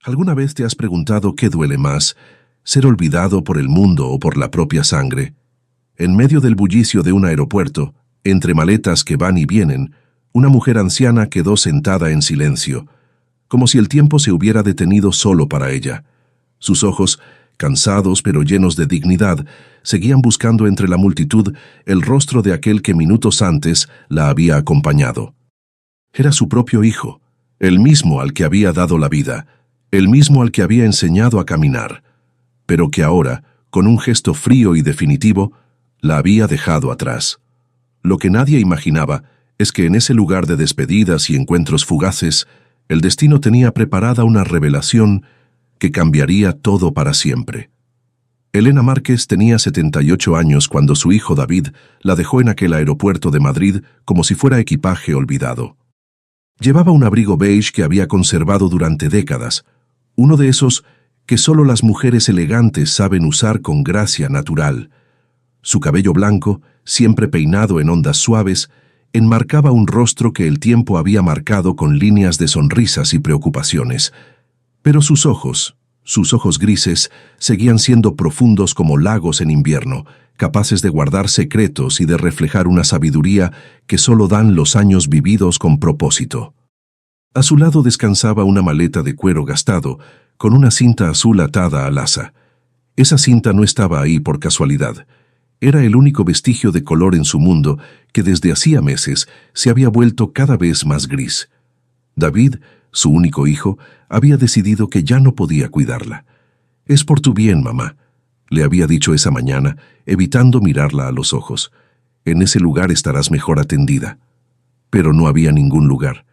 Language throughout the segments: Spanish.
¿Alguna vez te has preguntado qué duele más, ser olvidado por el mundo o por la propia sangre? En medio del bullicio de un aeropuerto, entre maletas que van y vienen, una mujer anciana quedó sentada en silencio, como si el tiempo se hubiera detenido solo para ella. Sus ojos, cansados pero llenos de dignidad, seguían buscando entre la multitud el rostro de aquel que minutos antes la había acompañado. Era su propio hijo, el mismo al que había dado la vida, el mismo al que había enseñado a caminar, pero que ahora, con un gesto frío y definitivo, la había dejado atrás. Lo que nadie imaginaba es que en ese lugar de despedidas y encuentros fugaces, el destino tenía preparada una revelación que cambiaría todo para siempre. Elena Márquez tenía 78 años cuando su hijo David la dejó en aquel aeropuerto de Madrid como si fuera equipaje olvidado. Llevaba un abrigo beige que había conservado durante décadas, uno de esos que solo las mujeres elegantes saben usar con gracia natural. Su cabello blanco, siempre peinado en ondas suaves, enmarcaba un rostro que el tiempo había marcado con líneas de sonrisas y preocupaciones. Pero sus ojos grises, seguían siendo profundos como lagos en invierno, capaces de guardar secretos y de reflejar una sabiduría que solo dan los años vividos con propósito. A su lado descansaba una maleta de cuero gastado, con una cinta azul atada al asa. Esa cinta no estaba ahí por casualidad. Era el único vestigio de color en su mundo que desde hacía meses se había vuelto cada vez más gris. David, su único hijo, había decidido que ya no podía cuidarla. «Es por tu bien, mamá», le había dicho esa mañana, evitando mirarla a los ojos. «En ese lugar estarás mejor atendida». Pero no había ningún lugar.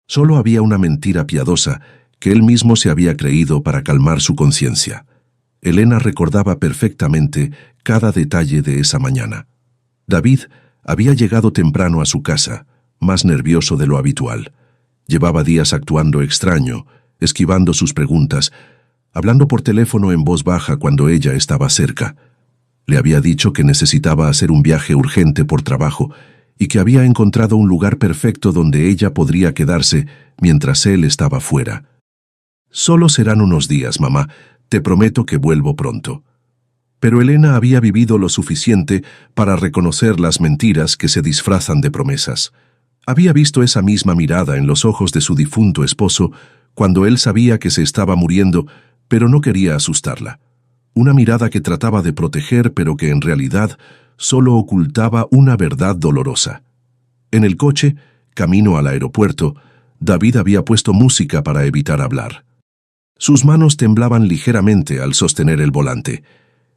Solo había una mentira piadosa que él mismo se había creído para calmar su conciencia. Elena recordaba perfectamente cada detalle de esa mañana. David había llegado temprano a su casa, más nervioso de lo habitual. Llevaba días actuando extraño, esquivando sus preguntas, hablando por teléfono en voz baja cuando ella estaba cerca. Le había dicho que necesitaba hacer un viaje urgente por trabajo y que había encontrado un lugar perfecto donde ella podría quedarse mientras él estaba fuera. «Solo serán unos días, mamá. Te prometo que vuelvo pronto». Pero Elena había vivido lo suficiente para reconocer las mentiras que se disfrazan de promesas. Había visto esa misma mirada en los ojos de su difunto esposo cuando él sabía que se estaba muriendo, pero no quería asustarla. Una mirada que trataba de proteger, pero que en realidad solo ocultaba una verdad dolorosa. En el coche, camino al aeropuerto, David había puesto música para evitar hablar. Sus manos temblaban ligeramente al sostener el volante,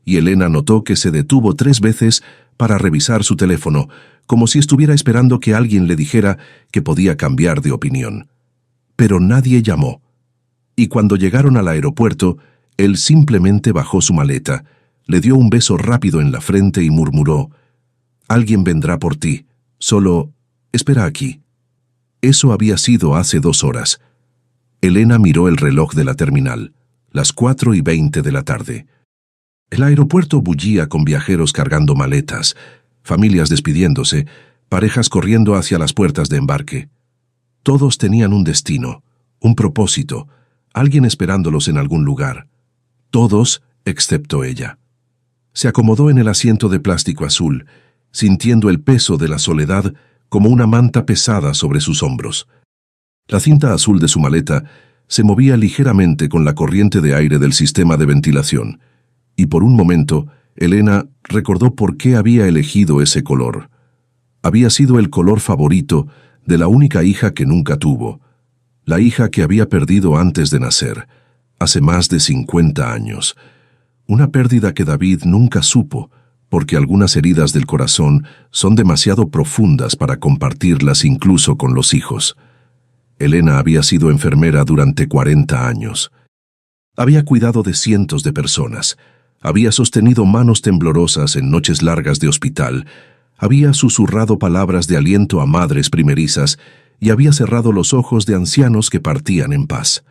y Elena notó que se detuvo 3 veces para revisar su teléfono, como si estuviera esperando que alguien le dijera que podía cambiar de opinión. Pero nadie llamó. Y cuando llegaron al aeropuerto, él simplemente bajó su maleta, le dio un beso rápido en la frente y murmuró: «Alguien vendrá por ti, solo espera aquí». Eso había sido hace 2 horas. Elena miró el reloj de la terminal, las 4:20 de la tarde. El aeropuerto bullía con viajeros cargando maletas, familias despidiéndose, parejas corriendo hacia las puertas de embarque. Todos tenían un destino, un propósito, alguien esperándolos en algún lugar. Todos, excepto ella. Se acomodó en el asiento de plástico azul, sintiendo el peso de la soledad como una manta pesada sobre sus hombros. La cinta azul de su maleta se movía ligeramente con la corriente de aire del sistema de ventilación, y por un momento Elena recordó por qué había elegido ese color. Había sido el color favorito de la única hija que nunca tuvo, la hija que había perdido antes de nacer, hace más de 50 años. Una pérdida que David nunca supo, porque algunas heridas del corazón son demasiado profundas para compartirlas incluso con los hijos. Elena había sido enfermera durante 40 años. Había cuidado de cientos de personas. Había sostenido manos temblorosas en noches largas de hospital. Había susurrado palabras de aliento a madres primerizas y había cerrado los ojos de ancianos que partían en paz.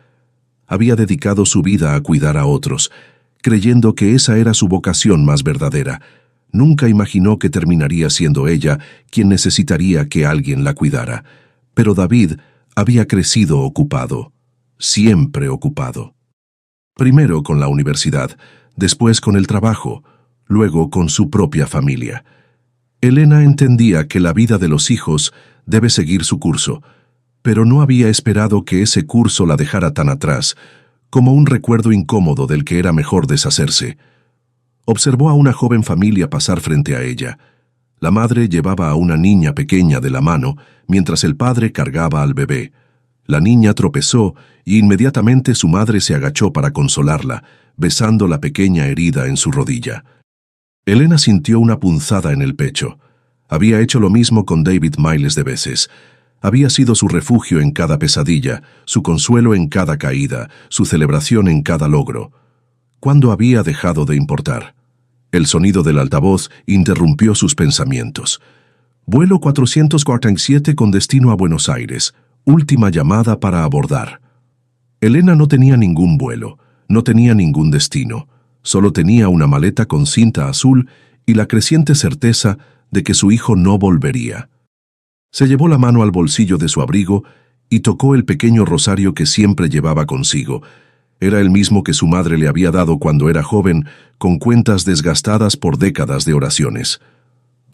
Había dedicado su vida a cuidar a otros, creyendo que esa era su vocación más verdadera. Nunca imaginó que terminaría siendo ella quien necesitaría que alguien la cuidara. Pero David había crecido ocupado. siempre ocupado. Primero con la universidad, después con el trabajo, luego con su propia familia. Elena entendía que la vida de los hijos debe seguir su curso, pero no había esperado que ese curso la dejara tan atrás, como un recuerdo incómodo del que era mejor deshacerse. Observó a una joven familia pasar frente a ella. La madre llevaba a una niña pequeña de la mano, mientras el padre cargaba al bebé. La niña tropezó y inmediatamente su madre se agachó para consolarla, besando la pequeña herida en su rodilla. Elena sintió una punzada en el pecho. Había hecho lo mismo con David miles de veces. Había sido su refugio en cada pesadilla, su consuelo en cada caída, su celebración en cada logro. ¿Cuándo había dejado de importar? El sonido del altavoz interrumpió sus pensamientos. Vuelo 447 con destino a Buenos Aires. Última llamada para abordar. Elena no tenía ningún vuelo, no tenía ningún destino. Solo tenía una maleta con cinta azul y la creciente certeza de que su hijo no volvería. Se llevó la mano al bolsillo de su abrigo y tocó el pequeño rosario que siempre llevaba consigo. Era el mismo que su madre le había dado cuando era joven, con cuentas desgastadas por décadas de oraciones.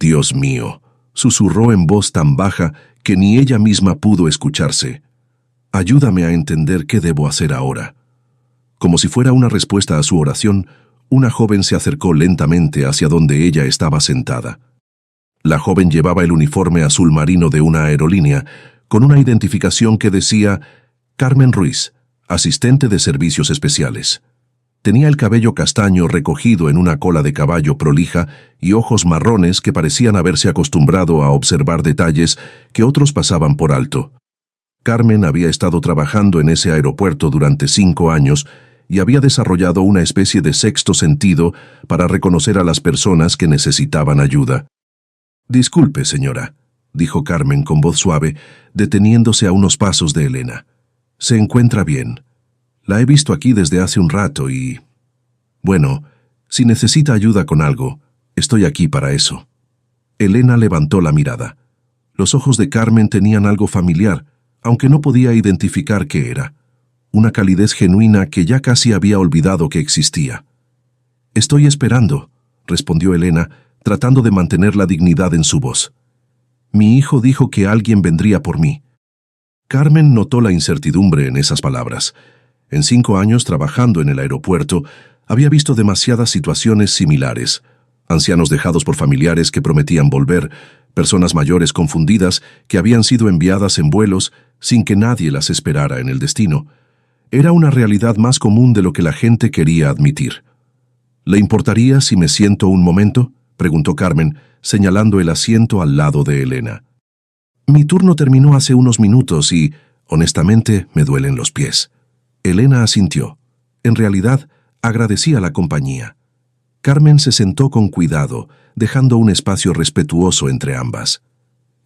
«Dios mío», susurró en voz tan baja que ni ella misma pudo escucharse. «Ayúdame a entender qué debo hacer ahora». Como si fuera una respuesta a su oración, una joven se acercó lentamente hacia donde ella estaba sentada. La joven llevaba el uniforme azul marino de una aerolínea, con una identificación que decía Carmen Ruiz, asistente de servicios especiales. Tenía el cabello castaño recogido en una cola de caballo prolija y ojos marrones que parecían haberse acostumbrado a observar detalles que otros pasaban por alto. Carmen había estado trabajando en ese aeropuerto durante 5 años y había desarrollado una especie de sexto sentido para reconocer a las personas que necesitaban ayuda. «Disculpe, señora», dijo Carmen con voz suave, deteniéndose a unos pasos de Elena. «¿Se encuentra bien? La he visto aquí desde hace un rato y... Bueno, si necesita ayuda con algo, estoy aquí para eso». Elena levantó la mirada. Los ojos de Carmen tenían algo familiar, aunque no podía identificar qué era. Una calidez genuina que ya casi había olvidado que existía. «Estoy esperando», respondió Elena, tratando de mantener la dignidad en su voz. «Mi hijo dijo que alguien vendría por mí». Carmen notó la incertidumbre en esas palabras. En 5 años trabajando en el aeropuerto, había visto demasiadas situaciones similares. Ancianos dejados por familiares que prometían volver, personas mayores confundidas que habían sido enviadas en vuelos sin que nadie las esperara en el destino. Era una realidad más común de lo que la gente quería admitir. «¿Le importaría si me siento un momento?», preguntó Carmen, señalando el asiento al lado de Elena. «Mi turno terminó hace unos minutos y, honestamente, me duelen los pies». Elena asintió. En realidad, agradecía la compañía. Carmen se sentó con cuidado, dejando un espacio respetuoso entre ambas.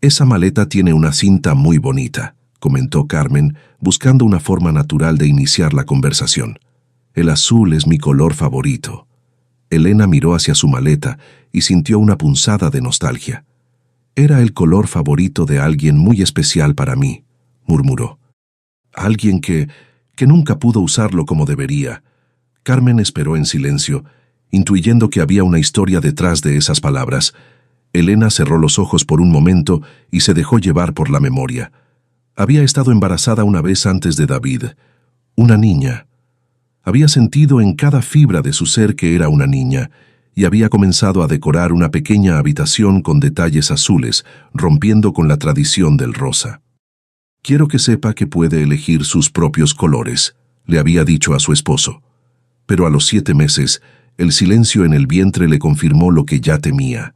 «Esa maleta tiene una cinta muy bonita», comentó Carmen, buscando una forma natural de iniciar la conversación. «El azul es mi color favorito». Elena miró hacia su maleta y sintió una punzada de nostalgia. «Era el color favorito de alguien muy especial para mí», murmuró. «Alguien que nunca pudo usarlo como debería». Carmen esperó en silencio, intuyendo que había una historia detrás de esas palabras. Elena cerró los ojos por un momento y se dejó llevar por la memoria. Había estado embarazada una vez antes de David. Una niña. Había sentido en cada fibra de su ser que era una niña, y había comenzado a decorar una pequeña habitación con detalles azules, rompiendo con la tradición del rosa. «Quiero que sepa que puede elegir sus propios colores», le había dicho a su esposo. Pero a los 7 meses, el silencio en el vientre le confirmó lo que ya temía.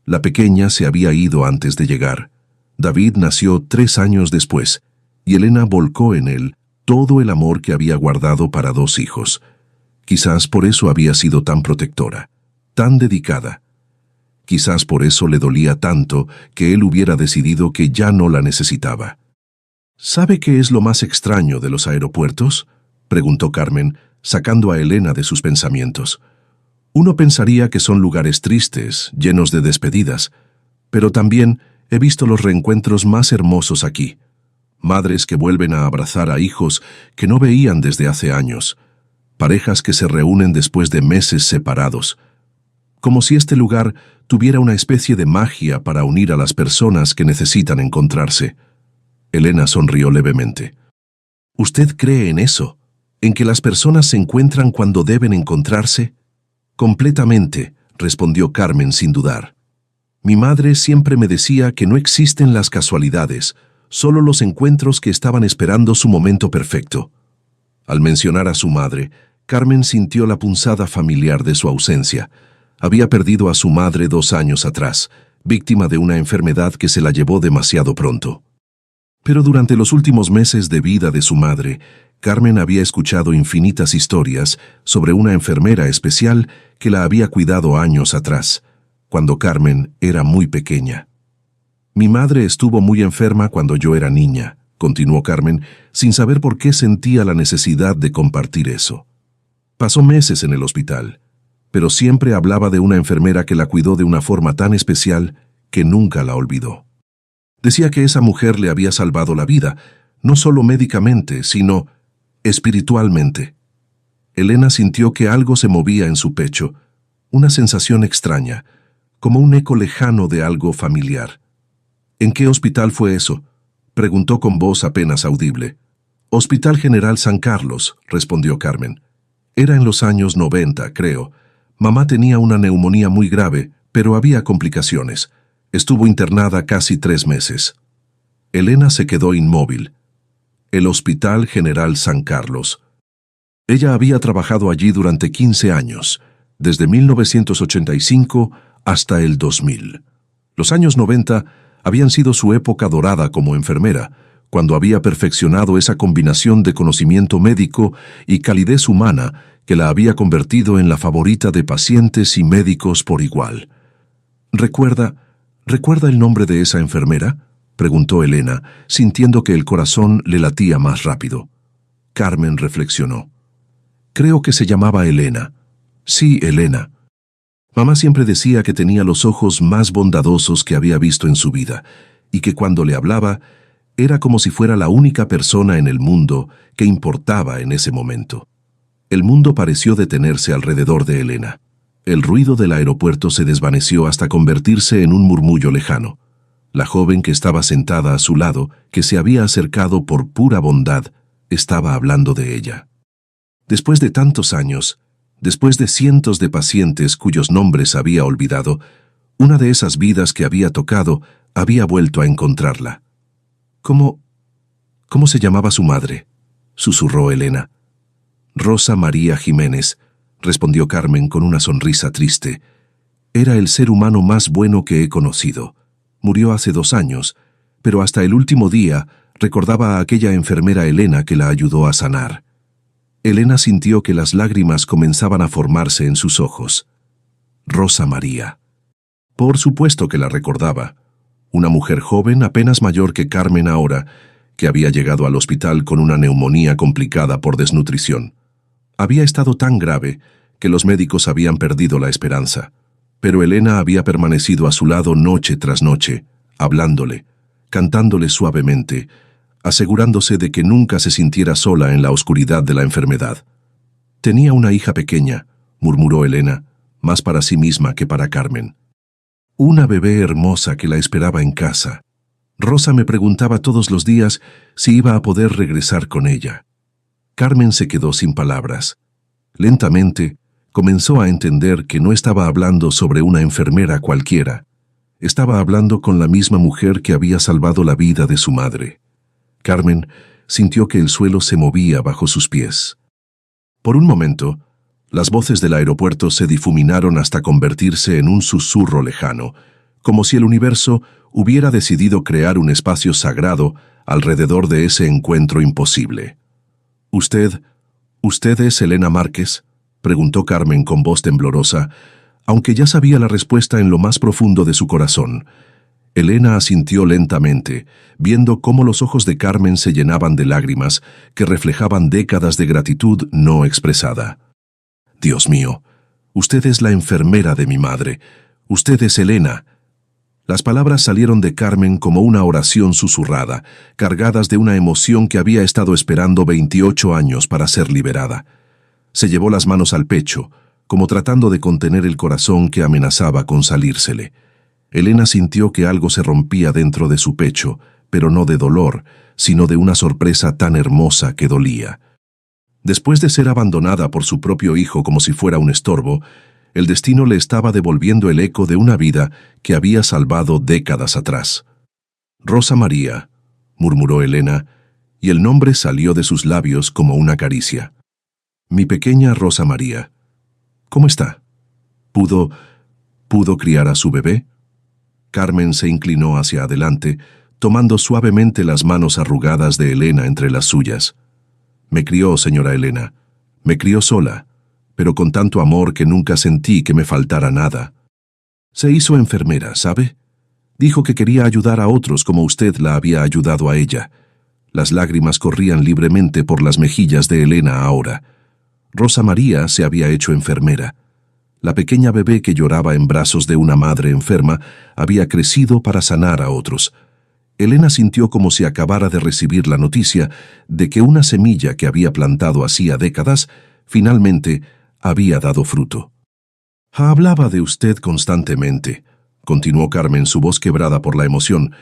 La pequeña se había ido antes de llegar. David nació 3 años después, y Elena volcó en él todo el amor que había guardado para 2 hijos. Quizás por eso había sido tan protectora, tan dedicada. Quizás por eso le dolía tanto que él hubiera decidido que ya no la necesitaba. «¿Sabe qué es lo más extraño de los aeropuertos?», preguntó Carmen, sacando a Elena de sus pensamientos. «Uno pensaría que son lugares tristes, llenos de despedidas, pero también he visto los reencuentros más hermosos aquí. madres que vuelven a abrazar a hijos que no veían desde hace años, parejas que se reúnen después de meses separados, como si este lugar tuviera una especie de magia para unir a las personas que necesitan encontrarse. Elena sonrió levemente. ¿Usted cree en eso? ¿En que las personas se encuentran cuando deben encontrarse? Completamente, respondió Carmen sin dudar. Mi madre siempre me decía que no existen las casualidades, solo los encuentros que estaban esperando su momento perfecto. Al mencionar a su madre, Carmen sintió la punzada familiar de su ausencia. Había perdido a su madre 2 años atrás, víctima de una enfermedad que se la llevó demasiado pronto. Pero durante los últimos meses de vida de su madre, Carmen había escuchado infinitas historias sobre una enfermera especial que la había cuidado años atrás, cuando Carmen era muy pequeña. Mi madre estuvo muy enferma cuando yo era niña, continuó Carmen, sin saber por qué sentía la necesidad de compartir eso. Pasó meses en el hospital, pero siempre hablaba de una enfermera que la cuidó de una forma tan especial que nunca la olvidó. Decía que esa mujer le había salvado la vida, no solo médicamente, sino espiritualmente. Elena sintió que algo se movía en su pecho, una sensación extraña, como un eco lejano de algo familiar. ¿En qué hospital fue eso?, preguntó con voz apenas audible. Hospital General San Carlos, respondió Carmen. Era en los años 90, creo. Mamá tenía una neumonía muy grave, pero había complicaciones. Estuvo internada casi 3 meses. Elena se quedó inmóvil. El Hospital General San Carlos. Ella había trabajado allí durante 15 años, desde 1985 hasta el 2000. Los años 90 habían sido su época dorada como enfermera, cuando había perfeccionado esa combinación de conocimiento médico y calidez humana que la había convertido en la favorita de pacientes y médicos por igual. ¿Recuerda el nombre de esa enfermera?, preguntó Elena, sintiendo que el corazón le latía más rápido. Carmen reflexionó. Creo que se llamaba Elena. Sí, Elena. Mamá siempre decía que tenía los ojos más bondadosos que había visto en su vida, y que cuando le hablaba, era como si fuera la única persona en el mundo que importaba en ese momento. El mundo pareció detenerse alrededor de Elena. El ruido del aeropuerto se desvaneció hasta convertirse en un murmullo lejano. La joven que estaba sentada a su lado, que se había acercado por pura bondad, estaba hablando de ella. Después de tantos años, después de cientos de pacientes cuyos nombres había olvidado, una de esas vidas que había tocado había vuelto a encontrarla. ¿Cómo se llamaba su madre?, susurró Elena. Rosa María Jiménez, respondió Carmen con una sonrisa triste. Era el ser humano más bueno que he conocido. Murió hace 2 años, pero hasta el último día recordaba a aquella enfermera Elena que la ayudó a sanar. Elena sintió que las lágrimas comenzaban a formarse en sus ojos. Rosa María. Por supuesto que la recordaba. Una mujer joven, apenas mayor que Carmen ahora, que había llegado al hospital con una neumonía complicada por desnutrición. Había estado tan grave que los médicos habían perdido la esperanza. Pero Elena había permanecido a su lado noche tras noche, hablándole, cantándole suavemente, asegurándose de que nunca se sintiera sola en la oscuridad de la enfermedad. Tenía una hija pequeña, murmuró Elena, más para sí misma que para Carmen. Una bebé hermosa que la esperaba en casa. Rosa me preguntaba todos los días si iba a poder regresar con ella. Carmen se quedó sin palabras. Lentamente, comenzó a entender que no estaba hablando sobre una enfermera cualquiera. Estaba hablando con la misma mujer que había salvado la vida de su madre. Carmen sintió que el suelo se movía bajo sus pies. Por un momento, las voces del aeropuerto se difuminaron hasta convertirse en un susurro lejano, como si el universo hubiera decidido crear un espacio sagrado alrededor de ese encuentro imposible. ¿Usted es Elena Márquez?, preguntó Carmen con voz temblorosa, aunque ya sabía la respuesta en lo más profundo de su corazón. Elena asintió lentamente, viendo cómo los ojos de Carmen se llenaban de lágrimas que reflejaban décadas de gratitud no expresada. Dios mío, usted es la enfermera de mi madre. Usted es Elena. Las palabras salieron de Carmen como una oración susurrada, cargadas de una emoción que había estado esperando 28 años para ser liberada. Se llevó las manos al pecho, como tratando de contener el corazón que amenazaba con salírsele. Elena sintió que algo se rompía dentro de su pecho, pero no de dolor, sino de una sorpresa tan hermosa que dolía. Después de ser abandonada por su propio hijo como si fuera un estorbo, el destino le estaba devolviendo el eco de una vida que había salvado décadas atrás. «Rosa María», murmuró Elena, y el nombre salió de sus labios como una caricia. «Mi pequeña Rosa María, ¿cómo está? ¿Pudo criar a su bebé?» Carmen se inclinó hacia adelante, tomando suavemente las manos arrugadas de Elena entre las suyas. «Me crió, señora Elena, me crió sola, pero con tanto amor que nunca sentí que me faltara nada. Se hizo enfermera, ¿sabe? Dijo que quería ayudar a otros como usted la había ayudado a ella». Las lágrimas corrían libremente por las mejillas de Elena ahora. Rosa María se había hecho enfermera. La pequeña bebé que lloraba en brazos de una madre enferma había crecido para sanar a otros. Elena sintió como si acabara de recibir la noticia de que una semilla que había plantado hacía décadas, finalmente había dado fruto. «Hablaba de usted constantemente», continuó Carmen, su voz quebrada por la emoción.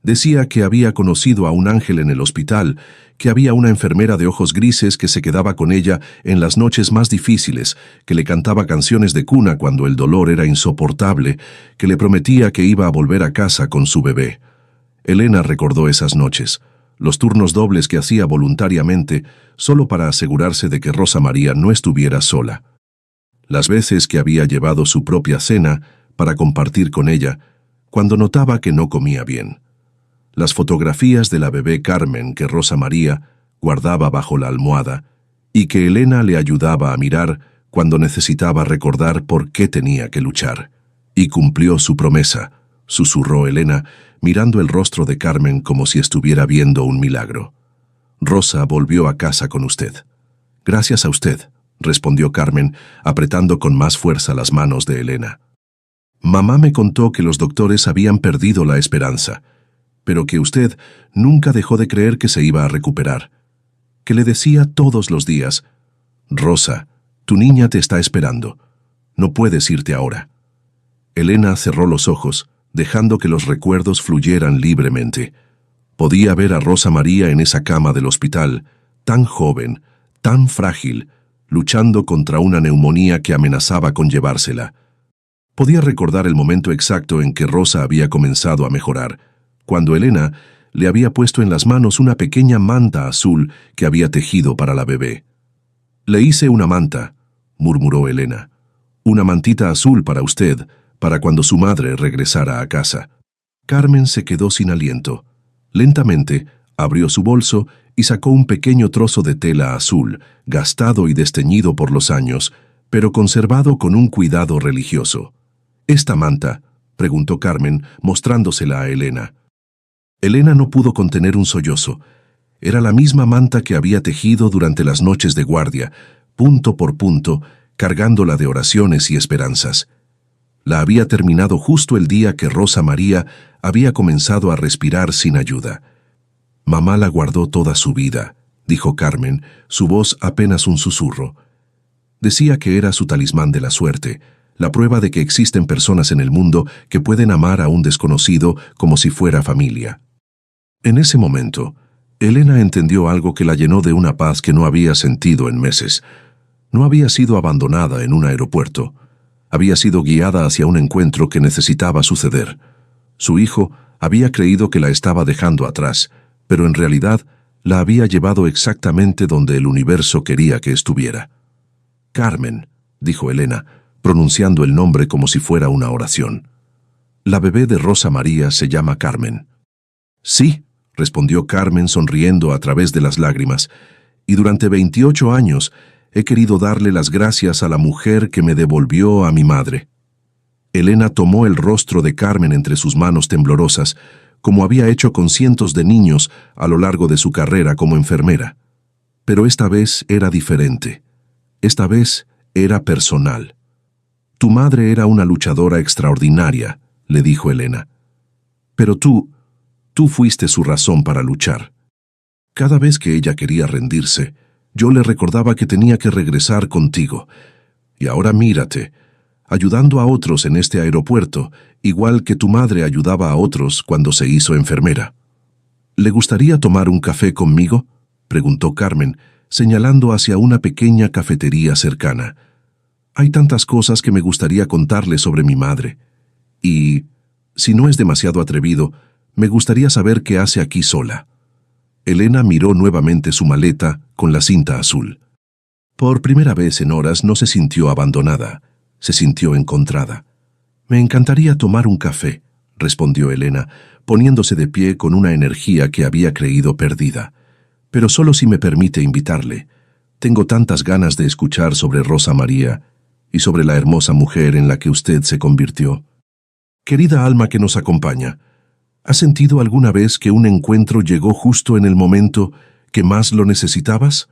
«Decía que había conocido a un ángel en el hospital, que había una enfermera de ojos grises que se quedaba con ella en las noches más difíciles, que le cantaba canciones de cuna cuando el dolor era insoportable, que le prometía que iba a volver a casa con su bebé». Elena recordó esas noches, los turnos dobles que hacía voluntariamente, solo para asegurarse de que Rosa María no estuviera sola. Las veces que había llevado su propia cena para compartir con ella, cuando notaba que no comía bien. Las fotografías de la bebé Carmen que Rosa María guardaba bajo la almohada y que Elena le ayudaba a mirar cuando necesitaba recordar por qué tenía que luchar. «Y cumplió su promesa», susurró Elena, mirando el rostro de Carmen como si estuviera viendo un milagro. «Rosa volvió a casa con usted». «Gracias a usted», respondió Carmen, apretando con más fuerza las manos de Elena. «Mamá me contó que los doctores habían perdido la esperanza, pero que usted nunca dejó de creer que se iba a recuperar, que le decía todos los días: Rosa, tu niña te está esperando, no puedes irte ahora». Elena cerró los ojos, dejando que los recuerdos fluyeran libremente. Podía ver a Rosa María en esa cama del hospital, tan joven, tan frágil, luchando contra una neumonía que amenazaba con llevársela. Podía recordar el momento exacto en que Rosa había comenzado a mejorar, cuando Elena le había puesto en las manos una pequeña manta azul que había tejido para la bebé. «Le hice una manta», murmuró Elena. «Una mantita azul para usted, para cuando su madre regresara a casa». Carmen se quedó sin aliento. Lentamente abrió su bolso y sacó un pequeño trozo de tela azul, gastado y desteñido por los años, pero conservado con un cuidado religioso. «¿Esta manta?», preguntó Carmen, mostrándosela a Elena. Elena no pudo contener un sollozo. Era la misma manta que había tejido durante las noches de guardia, punto por punto, cargándola de oraciones y esperanzas. La había terminado justo el día que Rosa María había comenzado a respirar sin ayuda. «Mamá la guardó toda su vida», dijo Carmen, su voz apenas un susurro. Decía que era su talismán de la suerte, la prueba de que existen personas en el mundo que pueden amar a un desconocido como si fuera familia. En ese momento, Elena entendió algo que la llenó de una paz que no había sentido en meses. No había sido abandonada en un aeropuerto. Había sido guiada hacia un encuentro que necesitaba suceder. Su hijo había creído que la estaba dejando atrás, pero en realidad la había llevado exactamente donde el universo quería que estuviera. «Carmen», dijo Elena, pronunciando el nombre como si fuera una oración. «La bebé de Rosa María se llama Carmen». «Sí», respondió Carmen sonriendo a través de las lágrimas, «y durante 28 años he querido darle las gracias a la mujer que me devolvió a mi madre». Elena tomó el rostro de Carmen entre sus manos temblorosas, como había hecho con cientos de niños a lo largo de su carrera como enfermera. Pero esta vez era diferente. Esta vez era personal. «Tu madre era una luchadora extraordinaria», le dijo Elena. Pero tú fuiste su razón para luchar. Cada vez que ella quería rendirse, yo le recordaba que tenía que regresar contigo. Y ahora mírate, ayudando a otros en este aeropuerto, igual que tu madre ayudaba a otros cuando se hizo enfermera. ¿Le gustaría tomar un café conmigo?, preguntó Carmen, señalando hacia una pequeña cafetería cercana. Hay tantas cosas que me gustaría contarle sobre mi madre. Y, si no es demasiado atrevido, me gustaría saber qué hace aquí sola. Elena miró nuevamente su maleta con la cinta azul. Por primera vez en horas no se sintió abandonada, se sintió encontrada. «Me encantaría tomar un café», respondió Elena, poniéndose de pie con una energía que había creído perdida. «Pero solo si me permite invitarle. Tengo tantas ganas de escuchar sobre Rosa María y sobre la hermosa mujer en la que usted se convirtió. Querida alma que nos acompaña, ¿has sentido alguna vez que un encuentro llegó justo en el momento que más lo necesitabas?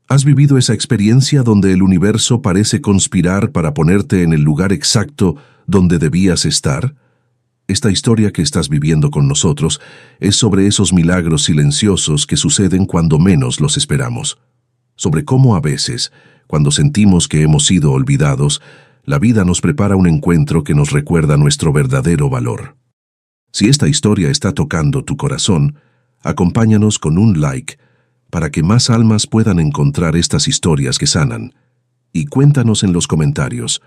¿Has vivido esa experiencia donde el universo parece conspirar para ponerte en el lugar exacto donde debías estar? Esta historia que estás viviendo con nosotros es sobre esos milagros silenciosos que suceden cuando menos los esperamos. Sobre cómo a veces, cuando sentimos que hemos sido olvidados, la vida nos prepara un encuentro que nos recuerda nuestro verdadero valor. Si esta historia está tocando tu corazón, acompáñanos con un like para que más almas puedan encontrar estas historias que sanan. Y cuéntanos en los comentarios,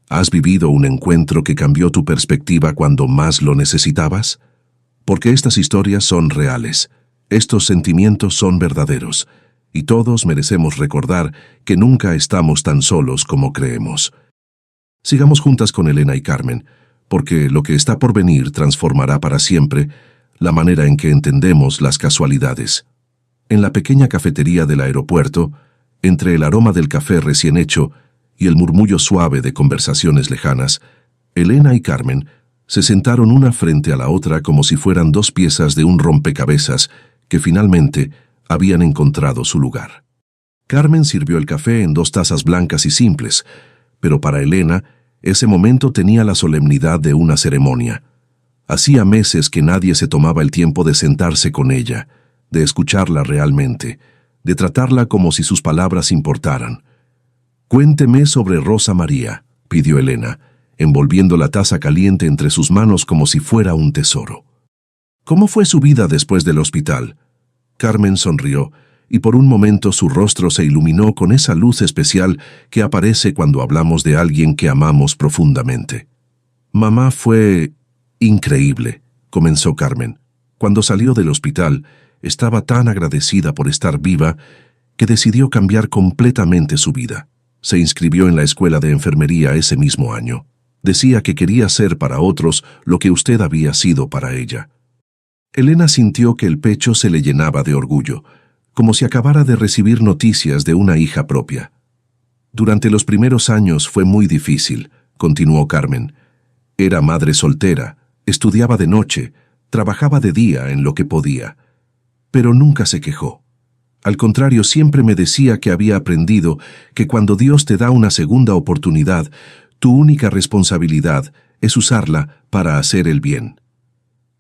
¿has vivido un encuentro que cambió tu perspectiva cuando más lo necesitabas? Porque estas historias son reales, estos sentimientos son verdaderos, y todos merecemos recordar que nunca estamos tan solos como creemos. Sigamos juntas con Elena y Carmen, porque lo que está por venir transformará para siempre la manera en que entendemos las casualidades. En la pequeña cafetería del aeropuerto, entre el aroma del café recién hecho y el murmullo suave de conversaciones lejanas, Elena y Carmen se sentaron una frente a la otra como si fueran dos piezas de un rompecabezas que finalmente habían encontrado su lugar. Carmen sirvió el café en 2 tazas blancas y simples, pero para Elena ese momento tenía la solemnidad de una ceremonia. Hacía meses que nadie se tomaba el tiempo de sentarse con ella, de escucharla realmente, de tratarla como si sus palabras importaran. «Cuénteme sobre Rosa María», pidió Elena, envolviendo la taza caliente entre sus manos como si fuera un tesoro. «¿Cómo fue su vida después del hospital?». Carmen sonrió, y por un momento su rostro se iluminó con esa luz especial que aparece cuando hablamos de alguien que amamos profundamente. «Mamá fue increíble», comenzó Carmen. «Cuando salió del hospital, estaba tan agradecida por estar viva que decidió cambiar completamente su vida. Se inscribió en la escuela de enfermería ese mismo año. Decía que quería ser para otros lo que usted había sido para ella». Elena sintió que el pecho se le llenaba de orgullo, como si acabara de recibir noticias de una hija propia. «Durante los primeros años fue muy difícil», continuó Carmen. «Era madre soltera, estudiaba de noche, trabajaba de día en lo que podía. Pero nunca se quejó. Al contrario, siempre me decía que había aprendido que cuando Dios te da una segunda oportunidad, tu única responsabilidad es usarla para hacer el bien».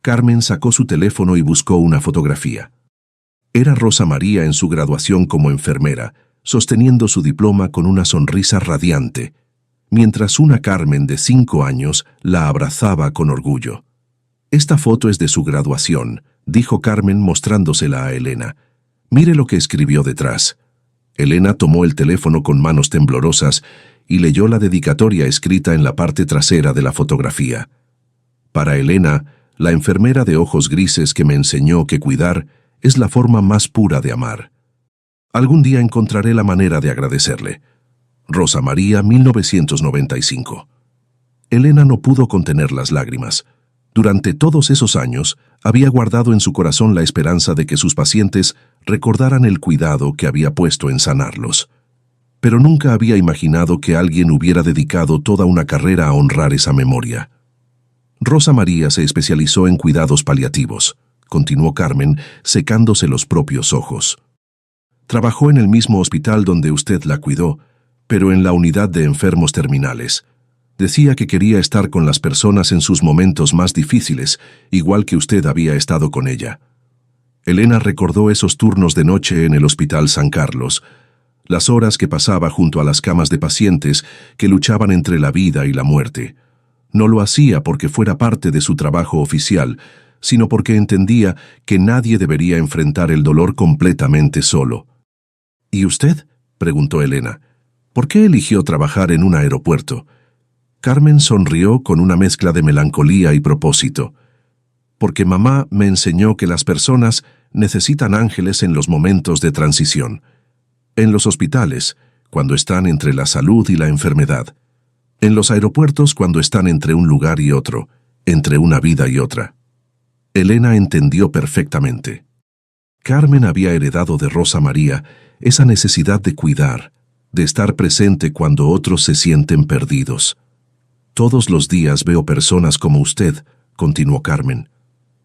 Carmen sacó su teléfono y buscó una fotografía. Era Rosa María en su graduación como enfermera, sosteniendo su diploma con una sonrisa radiante, mientras una Carmen de 5 años la abrazaba con orgullo. «Esta foto es de su graduación», dijo Carmen mostrándosela a Elena. «Mire lo que escribió detrás». Elena tomó el teléfono con manos temblorosas y leyó la dedicatoria escrita en la parte trasera de la fotografía. «Para Elena, la enfermera de ojos grises que me enseñó que cuidar es la forma más pura de amar. Algún día encontraré la manera de agradecerle. Rosa María, 1995». Elena no pudo contener las lágrimas. Durante todos esos años, había guardado en su corazón la esperanza de que sus pacientes recordaran el cuidado que había puesto en sanarlos. Pero nunca había imaginado que alguien hubiera dedicado toda una carrera a honrar esa memoria. «Rosa María se especializó en cuidados paliativos», continuó Carmen, secándose los propios ojos. «Trabajó en el mismo hospital donde usted la cuidó, pero en la unidad de enfermos terminales. Decía que quería estar con las personas en sus momentos más difíciles, igual que usted había estado con ella. Elena recordó esos turnos de noche en el Hospital San Carlos, las horas que pasaba junto a las camas de pacientes que luchaban entre la vida y la muerte. No lo hacía porque fuera parte de su trabajo oficial, sino porque entendía que nadie debería enfrentar el dolor completamente solo. ¿Y usted?, preguntó Elena. ¿Por qué eligió trabajar en un aeropuerto? Carmen sonrió con una mezcla de melancolía y propósito. Porque mamá me enseñó que las personas necesitan ángeles en los momentos de transición. En los hospitales, cuando están entre la salud y la enfermedad. En los aeropuertos, cuando están entre un lugar y otro, entre una vida y otra. Elena entendió perfectamente. Carmen había heredado de Rosa María esa necesidad de cuidar, de estar presente cuando otros se sienten perdidos. Todos los días veo personas como usted, continuó Carmen.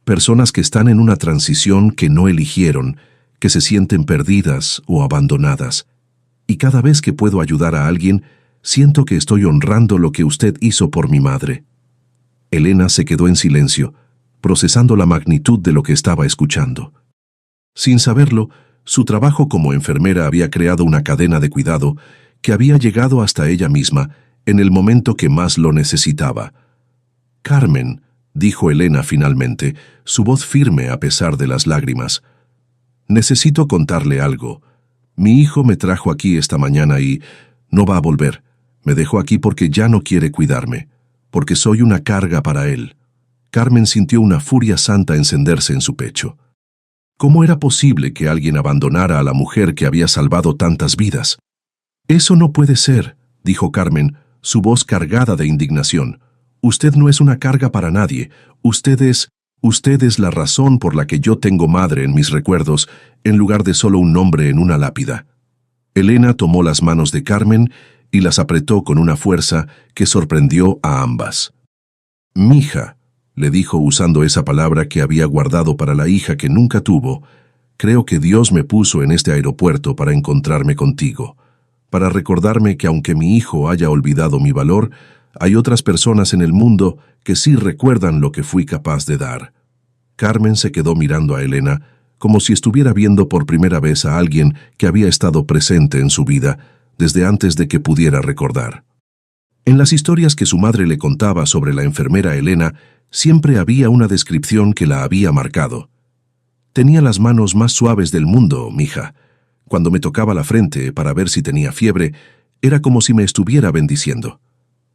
Personas que están en una transición que no eligieron, que se sienten perdidas o abandonadas. Y cada vez que puedo ayudar a alguien, siento que estoy honrando lo que usted hizo por mi madre. Elena se quedó en silencio, procesando la magnitud de lo que estaba escuchando. Sin saberlo, su trabajo como enfermera había creado una cadena de cuidado que había llegado hasta ella misma en el momento que más lo necesitaba. Carmen, dijo Elena finalmente, su voz firme a pesar de las lágrimas. Necesito contarle algo. Mi hijo me trajo aquí esta mañana y no va a volver. Me dejó aquí porque ya no quiere cuidarme, porque soy una carga para él. Carmen sintió una furia santa encenderse en su pecho. ¿Cómo era posible que alguien abandonara a la mujer que había salvado tantas vidas? Eso no puede ser, dijo Carmen, su voz cargada de indignación. Usted no es una carga para nadie. Usted es la razón por la que yo tengo madre en mis recuerdos, en lugar de solo un nombre en una lápida. Elena tomó las manos de Carmen y las apretó con una fuerza que sorprendió a ambas. «Mija», le dijo usando esa palabra que había guardado para la hija que nunca tuvo, «creo que Dios me puso en este aeropuerto para encontrarme contigo, para recordarme que aunque mi hijo haya olvidado mi valor, hay otras personas en el mundo que sí recuerdan lo que fui capaz de dar». Carmen se quedó mirando a Elena como si estuviera viendo por primera vez a alguien que había estado presente en su vida desde antes de que pudiera recordar. En las historias que su madre le contaba sobre la enfermera Elena, siempre había una descripción que la había marcado. «Tenía las manos más suaves del mundo, mija. Cuando me tocaba la frente para ver si tenía fiebre, era como si me estuviera bendiciendo».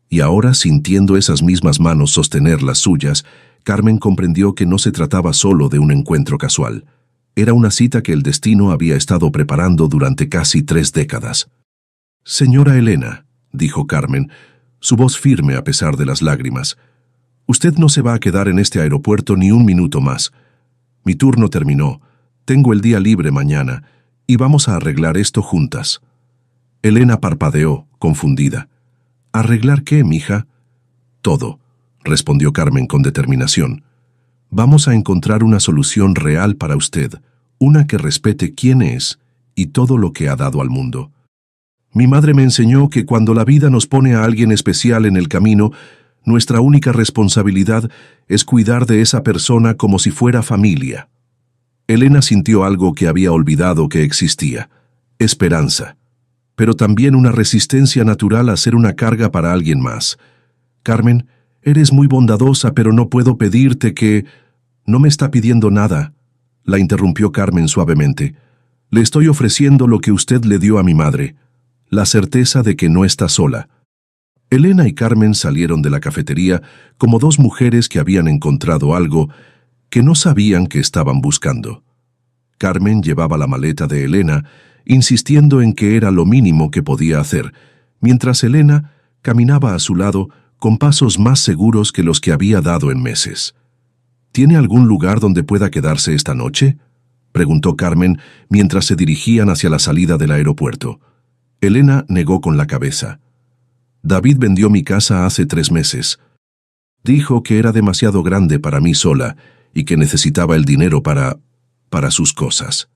Y ahora, sintiendo esas mismas manos sostener las suyas, Carmen comprendió que no se trataba solo de un encuentro casual. Era una cita que el destino había estado preparando durante casi 3 décadas. «Señora Elena», dijo Carmen, su voz firme a pesar de las lágrimas, «usted no se va a quedar en este aeropuerto ni un minuto más. Mi turno terminó, tengo el día libre mañana, y vamos a arreglar esto juntas». Elena parpadeó, confundida. «¿Arreglar qué, mija?» «Todo», respondió Carmen con determinación. «Vamos a encontrar una solución real para usted, una que respete quién es y todo lo que ha dado al mundo. Mi madre me enseñó que cuando la vida nos pone a alguien especial en el camino, nuestra única responsabilidad es cuidar de esa persona como si fuera familia». Elena sintió algo que había olvidado que existía: esperanza, pero también una resistencia natural a ser una carga para alguien más. «Carmen, eres muy bondadosa, pero no puedo pedirte que...» «No me está pidiendo nada», la interrumpió Carmen suavemente. «Le estoy ofreciendo lo que usted le dio a mi madre, la certeza de que no está sola». Elena y Carmen salieron de la cafetería como dos mujeres que habían encontrado algo que no sabían que estaban buscando. Carmen llevaba la maleta de Elena, insistiendo en que era lo mínimo que podía hacer, mientras Elena caminaba a su lado con pasos más seguros que los que había dado en meses. «¿Tiene algún lugar donde pueda quedarse esta noche?», preguntó Carmen mientras se dirigían hacia la salida del aeropuerto. Elena negó con la cabeza. «David vendió mi casa hace 3 meses. Dijo que era demasiado grande para mí sola y que necesitaba el dinero para sus cosas».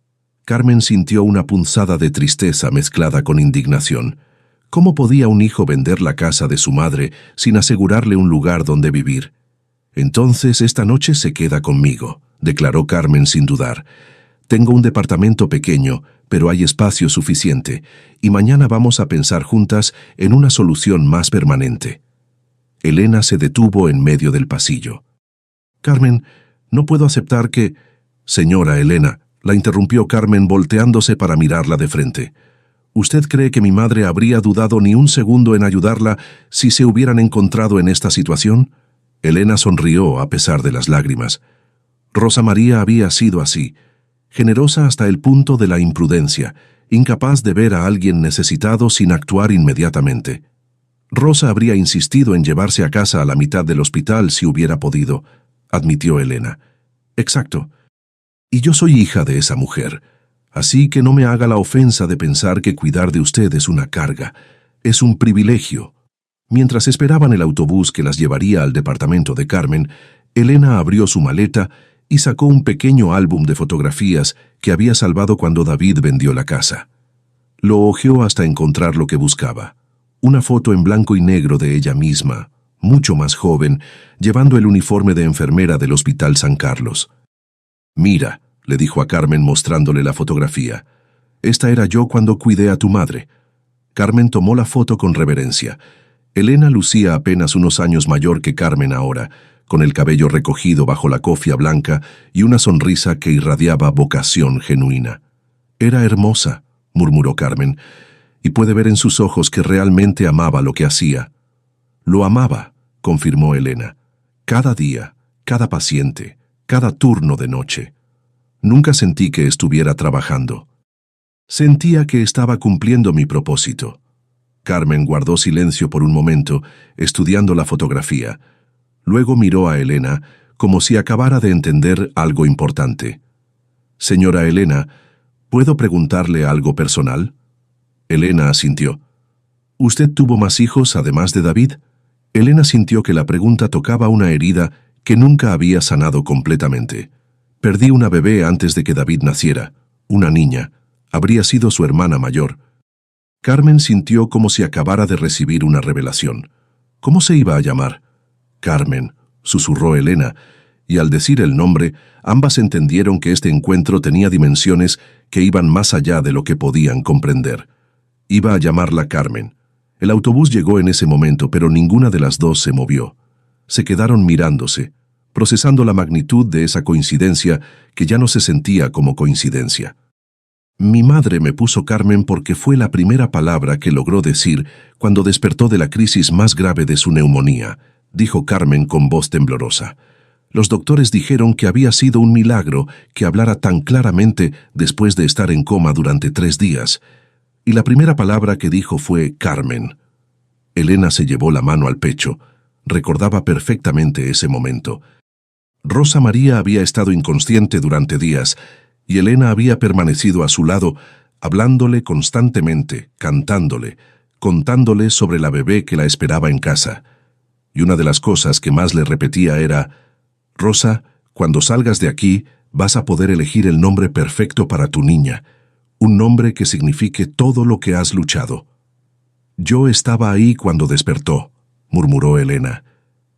Carmen sintió una punzada de tristeza mezclada con indignación. ¿Cómo podía un hijo vender la casa de su madre sin asegurarle un lugar donde vivir? Entonces esta noche se queda conmigo, declaró Carmen sin dudar. Tengo un departamento pequeño, pero hay espacio suficiente, y mañana vamos a pensar juntas en una solución más permanente. Elena se detuvo en medio del pasillo. Carmen, no puedo aceptar que... Señora Elena, la interrumpió Carmen volteándose para mirarla de frente. ¿Usted cree que mi madre habría dudado ni un segundo en ayudarla si se hubieran encontrado en esta situación? Elena sonrió a pesar de las lágrimas. Rosa María había sido así, generosa hasta el punto de la imprudencia, incapaz de ver a alguien necesitado sin actuar inmediatamente. Rosa habría insistido en llevarse a casa a la mitad del hospital si hubiera podido, admitió Elena. Exacto. Y yo soy hija de esa mujer, así que no me haga la ofensa de pensar que cuidar de usted es una carga, es un privilegio. Mientras esperaban el autobús que las llevaría al departamento de Carmen, Elena abrió su maleta y sacó un pequeño álbum de fotografías que había salvado cuando David vendió la casa. Lo hojeó hasta encontrar lo que buscaba. Una foto en blanco y negro de ella misma, mucho más joven, llevando el uniforme de enfermera del Hospital San Carlos. «Mira», le dijo a Carmen mostrándole la fotografía. «Esta era yo cuando cuidé a tu madre». Carmen tomó la foto con reverencia. Elena lucía apenas unos años mayor que Carmen ahora, con el cabello recogido bajo la cofia blanca y una sonrisa que irradiaba vocación genuina. «Era hermosa», murmuró Carmen, «y puede ver en sus ojos que realmente amaba lo que hacía». «Lo amaba», confirmó Elena. «Cada día, cada paciente, cada turno de noche. Nunca sentí que estuviera trabajando. Sentía que estaba cumpliendo mi propósito». Carmen guardó silencio por un momento, estudiando la fotografía. Luego miró a Elena como si acabara de entender algo importante. «Señora Elena, ¿puedo preguntarle algo personal?» Elena asintió. «¿Usted tuvo más hijos además de David?» Elena sintió que la pregunta tocaba una herida que nunca había sanado completamente. «Perdí una bebé antes de que David naciera, una niña. Habría sido su hermana mayor». Carmen sintió como si acabara de recibir una revelación. ¿Cómo se iba a llamar? «Carmen», susurró Elena, y al decir el nombre, ambas entendieron que este encuentro tenía dimensiones que iban más allá de lo que podían comprender. Iba a llamarla Carmen. El autobús llegó en ese momento, pero ninguna de las dos se movió. Se quedaron mirándose, procesando la magnitud de esa coincidencia que ya no se sentía como coincidencia. «Mi madre me puso Carmen porque fue la primera palabra que logró decir cuando despertó de la crisis más grave de su neumonía», dijo Carmen con voz temblorosa. «Los doctores dijeron que había sido un milagro que hablara tan claramente después de estar en coma durante 3 días. Y la primera palabra que dijo fue Carmen». Elena se llevó la mano al pecho. Recordaba perfectamente ese momento. Rosa María había estado inconsciente durante días, y Elena había permanecido a su lado, hablándole constantemente, cantándole, contándole sobre la bebé que la esperaba en casa. Y una de las cosas que más le repetía era: «Rosa, cuando salgas de aquí, vas a poder elegir el nombre perfecto para tu niña, un nombre que signifique todo lo que has luchado». «Yo estaba ahí cuando despertó», murmuró Elena.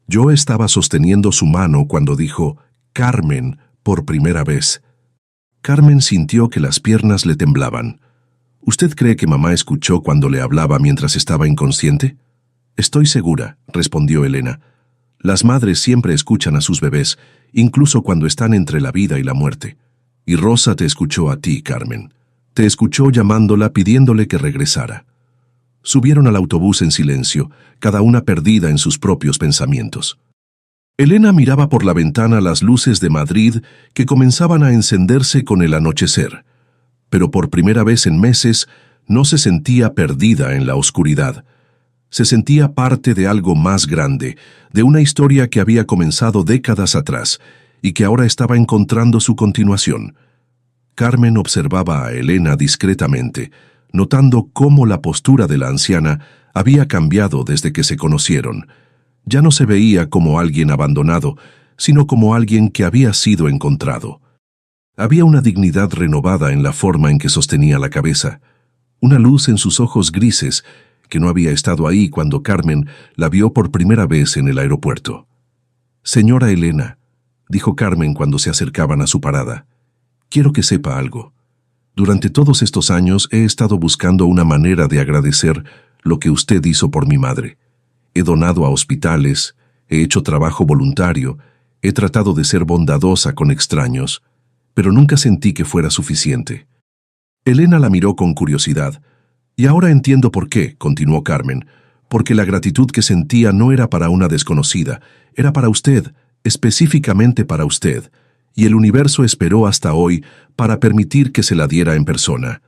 «Yo estaba sosteniendo su mano cuando dijo Carmen por primera vez». Carmen sintió que las piernas le temblaban. «¿Usted cree que mamá escuchó cuando le hablaba mientras estaba inconsciente?» «Estoy segura», respondió Elena. «Las madres siempre escuchan a sus bebés, incluso cuando están entre la vida y la muerte. Y Rosa te escuchó a ti, Carmen. Te escuchó llamándola, pidiéndole que regresara». Subieron al autobús en silencio, cada una perdida en sus propios pensamientos. Elena miraba por la ventana las luces de Madrid que comenzaban a encenderse con el anochecer, pero por primera vez en meses no se sentía perdida en la oscuridad. Se sentía parte de algo más grande, de una historia que había comenzado décadas atrás y que ahora estaba encontrando su continuación. Carmen observaba a Elena discretamente, notando cómo la postura de la anciana había cambiado desde que se conocieron. Ya no se veía como alguien abandonado, sino como alguien que había sido encontrado. Había una dignidad renovada en la forma en que sostenía la cabeza, una luz en sus ojos grises que no había estado ahí cuando Carmen la vio por primera vez en el aeropuerto. «Señora Elena», dijo Carmen cuando se acercaban a su parada, «quiero que sepa algo. Durante todos estos años he estado buscando una manera de agradecer lo que usted hizo por mi madre. He donado a hospitales, he hecho trabajo voluntario, he tratado de ser bondadosa con extraños, pero nunca sentí que fuera suficiente». Elena la miró con curiosidad. «Y ahora entiendo por qué», continuó Carmen, «porque la gratitud que sentía no era para una desconocida, era para usted, específicamente para usted, y el universo esperó hasta hoy para permitir que se la diera en persona».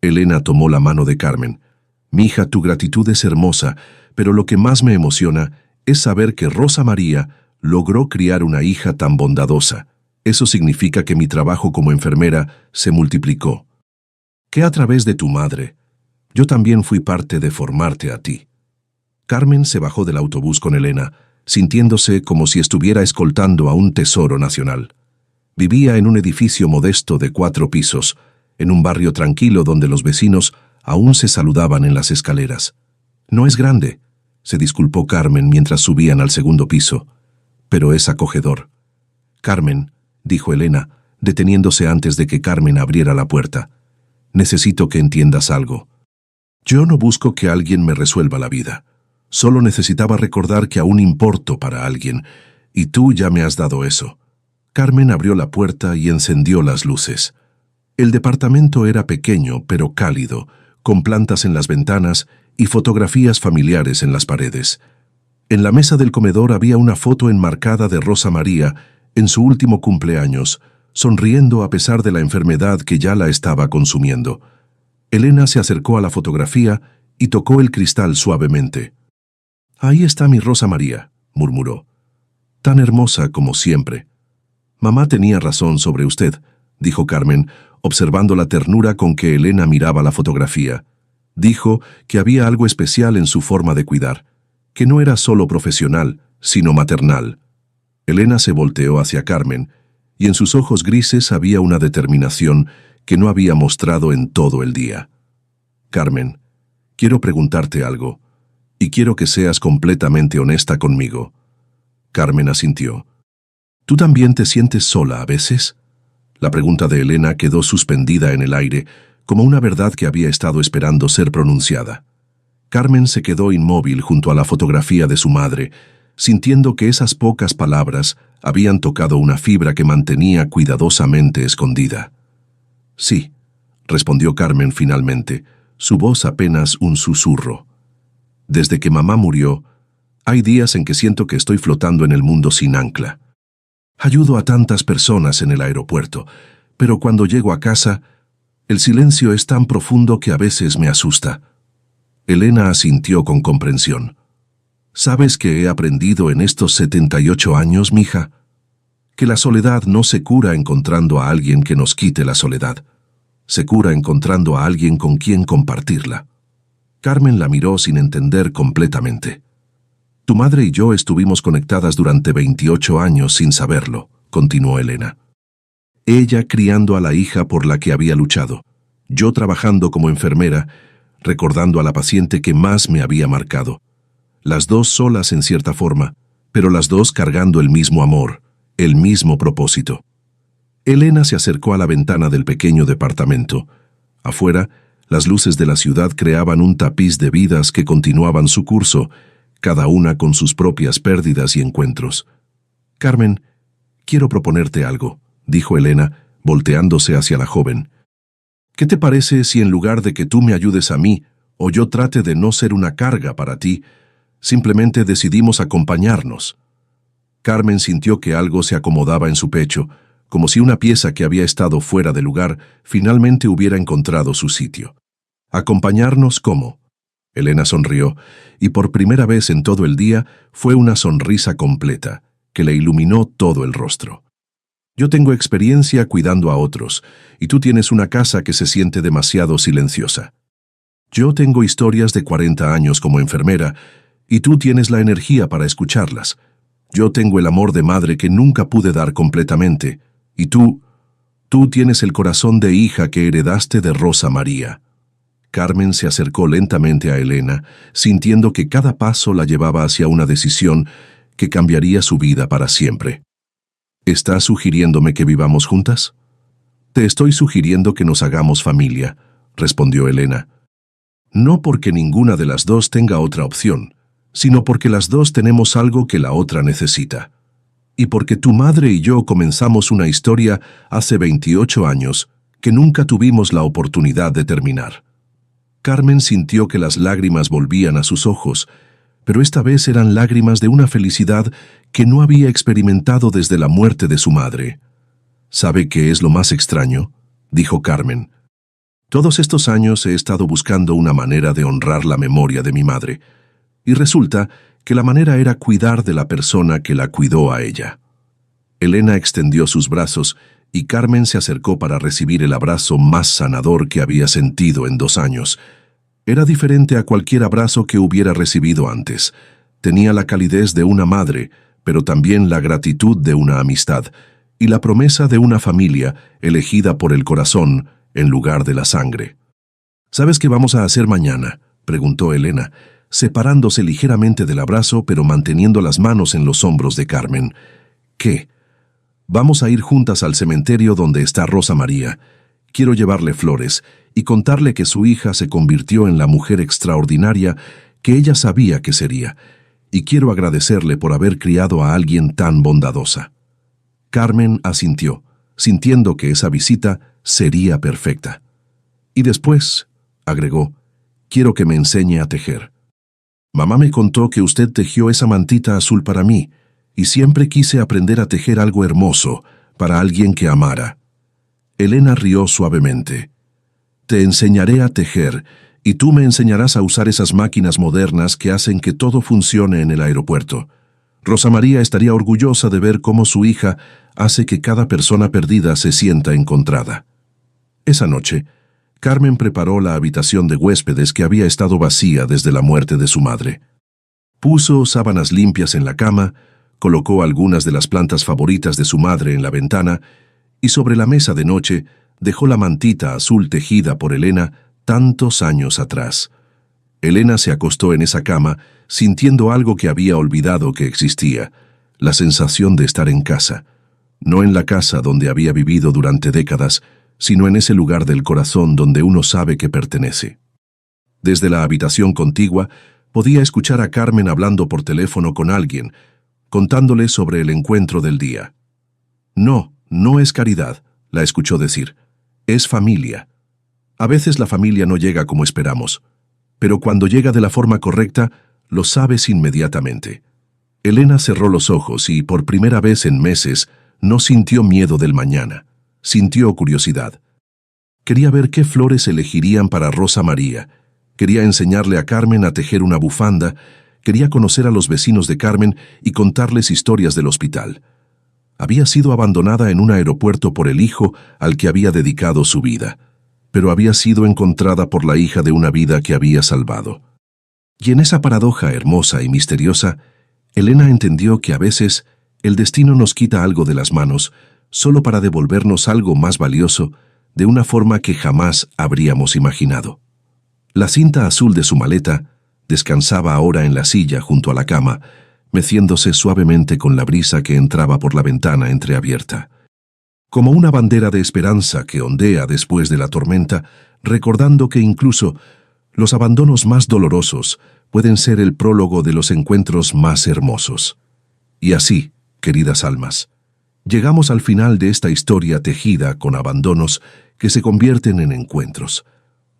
Elena tomó la mano de Carmen. «Mija, tu gratitud es hermosa, pero lo que más me emociona es saber que Rosa María logró criar una hija tan bondadosa. Eso significa que mi trabajo como enfermera se multiplicó. Que a través de tu madre, yo también fui parte de formarte a ti». Carmen se bajó del autobús con Elena, sintiéndose como si estuviera escoltando a un tesoro nacional. Vivía en un edificio modesto de 4 pisos, en un barrio tranquilo donde los vecinos aún se saludaban en las escaleras. «No es grande», se disculpó Carmen mientras subían al segundo piso, «pero es acogedor». «Carmen», dijo Elena, deteniéndose antes de que Carmen abriera la puerta, «necesito que entiendas algo. Yo no busco que alguien me resuelva la vida. Solo necesitaba recordar que aún importo para alguien, y tú ya me has dado eso». Carmen abrió la puerta y encendió las luces. El departamento era pequeño pero cálido, con plantas en las ventanas y fotografías familiares en las paredes. En la mesa del comedor había una foto enmarcada de Rosa María en su último cumpleaños, sonriendo a pesar de la enfermedad que ya la estaba consumiendo. Elena se acercó a la fotografía y tocó el cristal suavemente. «Ahí está mi Rosa María», murmuró. «Tan hermosa como siempre». «Mamá tenía razón sobre usted», dijo Carmen, observando la ternura con que Elena miraba la fotografía. Dijo que había algo especial en su forma de cuidar, que no era solo profesional, sino maternal. Elena se volteó hacia Carmen, y en sus ojos grises había una determinación que no había mostrado en todo el día. «Carmen, quiero preguntarte algo, y quiero que seas completamente honesta conmigo». Carmen asintió. «¿Tú también te sientes sola a veces?». La pregunta de Elena quedó suspendida en el aire, como una verdad que había estado esperando ser pronunciada. Carmen se quedó inmóvil junto a la fotografía de su madre, sintiendo que esas pocas palabras habían tocado una fibra que mantenía cuidadosamente escondida. «Sí», respondió Carmen finalmente, su voz apenas un susurro. «Desde que mamá murió, hay días en que siento que estoy flotando en el mundo sin ancla. Ayudo a tantas personas en el aeropuerto, pero cuando llego a casa, el silencio es tan profundo que a veces me asusta». Elena asintió con comprensión. «¿Sabes qué he aprendido en estos 78 años, mija? Que la soledad no se cura encontrando a alguien que nos quite la soledad. Se cura encontrando a alguien con quien compartirla». Carmen la miró sin entender completamente. «Tu madre y yo estuvimos conectadas durante 28 años sin saberlo», continuó Elena. «Ella criando a la hija por la que había luchado, yo trabajando como enfermera, recordando a la paciente que más me había marcado. Las dos solas en cierta forma, pero las dos cargando el mismo amor, el mismo propósito». Elena se acercó a la ventana del pequeño departamento. Afuera, las luces de la ciudad creaban un tapiz de vidas que continuaban su curso, cada una con sus propias pérdidas y encuentros. «Carmen, quiero proponerte algo», dijo Elena, volteándose hacia la joven. «¿Qué te parece si en lugar de que tú me ayudes a mí, o yo trate de no ser una carga para ti, simplemente decidimos acompañarnos?» Carmen sintió que algo se acomodaba en su pecho, como si una pieza que había estado fuera de lugar finalmente hubiera encontrado su sitio. «¿Acompañarnos cómo?». Elena sonrió, y por primera vez en todo el día fue una sonrisa completa, que le iluminó todo el rostro. «Yo tengo experiencia cuidando a otros, y tú tienes una casa que se siente demasiado silenciosa. Yo tengo historias de 40 años como enfermera, y tú tienes la energía para escucharlas. Yo tengo el amor de madre que nunca pude dar completamente, y tú tienes el corazón de hija que heredaste de Rosa María». Carmen se acercó lentamente a Elena, sintiendo que cada paso la llevaba hacia una decisión que cambiaría su vida para siempre. ¿Estás sugiriéndome que vivamos juntas? Te estoy sugiriendo que nos hagamos familia, respondió Elena. No porque ninguna de las dos tenga otra opción, sino porque las dos tenemos algo que la otra necesita. Y porque tu madre y yo comenzamos una historia hace 28 años que nunca tuvimos la oportunidad de terminar. Carmen sintió que las lágrimas volvían a sus ojos, pero esta vez eran lágrimas de una felicidad que no había experimentado desde la muerte de su madre. ¿Sabe qué es lo más extraño?, dijo Carmen. Todos estos años he estado buscando una manera de honrar la memoria de mi madre, y resulta que la manera era cuidar de la persona que la cuidó a ella. Elena extendió sus brazos y Carmen se acercó para recibir el abrazo más sanador que había sentido en 2 años. Era diferente a cualquier abrazo que hubiera recibido antes. Tenía la calidez de una madre, pero también la gratitud de una amistad, y la promesa de una familia elegida por el corazón en lugar de la sangre. ¿Sabes qué vamos a hacer mañana?, preguntó Elena, separándose ligeramente del abrazo pero manteniendo las manos en los hombros de Carmen. ¿Qué? Vamos a ir juntas al cementerio donde está Rosa María. Quiero llevarle flores y contarle que su hija se convirtió en la mujer extraordinaria que ella sabía que sería, y quiero agradecerle por haber criado a alguien tan bondadosa. Carmen asintió, sintiendo que esa visita sería perfecta. Y después, agregó, quiero que me enseñe a tejer. Mamá me contó que usted tejió esa mantita azul para mí, y siempre quise aprender a tejer algo hermoso para alguien que amara. Elena rió suavemente. Te enseñaré a tejer, y tú me enseñarás a usar esas máquinas modernas que hacen que todo funcione en el aeropuerto. Rosa María estaría orgullosa de ver cómo su hija hace que cada persona perdida se sienta encontrada. Esa noche, Carmen preparó la habitación de huéspedes que había estado vacía desde la muerte de su madre. Puso sábanas limpias en la cama, colocó algunas de las plantas favoritas de su madre en la ventana y sobre la mesa de noche dejó la mantita azul tejida por Elena tantos años atrás. Elena se acostó en esa cama sintiendo algo que había olvidado que existía, la sensación de estar en casa, no en la casa donde había vivido durante décadas, sino en ese lugar del corazón donde uno sabe que pertenece. Desde la habitación contigua podía escuchar a Carmen hablando por teléfono con alguien, contándole sobre el encuentro del día. No, no es caridad, la escuchó decir. Es familia. A veces la familia no llega como esperamos, pero cuando llega de la forma correcta, lo sabes inmediatamente. Elena cerró los ojos y, por primera vez en meses, no sintió miedo del mañana. Sintió curiosidad. Quería ver qué flores elegirían para Rosa María. Quería enseñarle a Carmen a tejer una bufanda. Quería conocer a los vecinos de Carmen y contarles historias del hospital. Había sido abandonada en un aeropuerto por el hijo al que había dedicado su vida, pero había sido encontrada por la hija de una vida que había salvado. Y en esa paradoja hermosa y misteriosa, Elena entendió que a veces el destino nos quita algo de las manos solo para devolvernos algo más valioso de una forma que jamás habríamos imaginado. La cinta azul de su maleta descansaba ahora en la silla junto a la cama, meciéndose suavemente con la brisa que entraba por la ventana entreabierta. Como una bandera de esperanza que ondea después de la tormenta, recordando que incluso los abandonos más dolorosos pueden ser el prólogo de los encuentros más hermosos. Y así, queridas almas, llegamos al final de esta historia tejida con abandonos que se convierten en encuentros,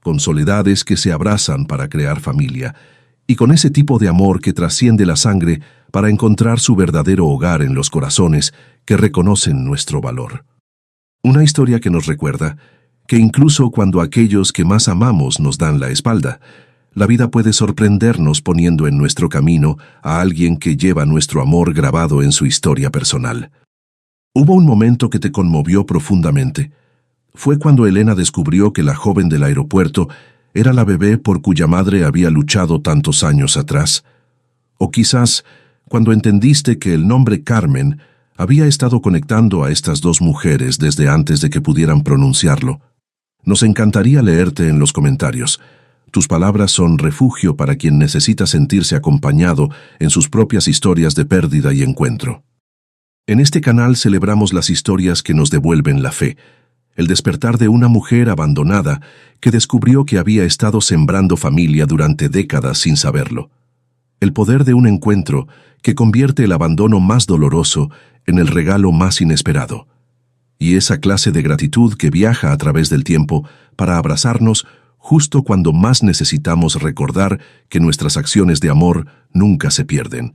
con soledades que se abrazan para crear familia, y con ese tipo de amor que trasciende la sangre para encontrar su verdadero hogar en los corazones que reconocen nuestro valor. Una historia que nos recuerda que incluso cuando aquellos que más amamos nos dan la espalda, la vida puede sorprendernos poniendo en nuestro camino a alguien que lleva nuestro amor grabado en su historia personal. Hubo un momento que te conmovió profundamente. Fue cuando Elena descubrió que la joven del aeropuerto era la bebé por cuya madre había luchado tantos años atrás. O quizás cuando entendiste que el nombre Carmen había estado conectando a estas dos mujeres desde antes de que pudieran pronunciarlo. Nos encantaría leerte en los comentarios. Tus palabras son refugio para quien necesita sentirse acompañado en sus propias historias de pérdida y encuentro. En este canal celebramos las historias que nos devuelven la fe, el despertar de una mujer abandonada que descubrió que había estado sembrando familia durante décadas sin saberlo. El poder de un encuentro que convierte el abandono más doloroso en el regalo más inesperado. Y esa clase de gratitud que viaja a través del tiempo para abrazarnos justo cuando más necesitamos recordar que nuestras acciones de amor nunca se pierden.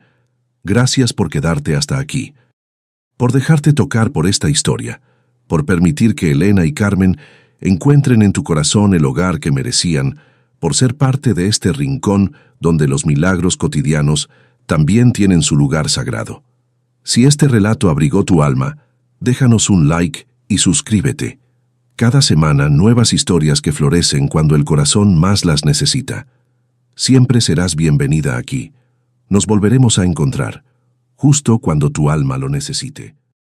Gracias por quedarte hasta aquí, por dejarte tocar por esta historia, por permitir que Elena y Carmen encuentren en tu corazón el hogar que merecían, por ser parte de este rincón donde los milagros cotidianos también tienen su lugar sagrado. Si este relato abrigó tu alma, déjanos un like y suscríbete. Cada semana nuevas historias que florecen cuando el corazón más las necesita. Siempre serás bienvenida aquí. Nos volveremos a encontrar, justo cuando tu alma lo necesite.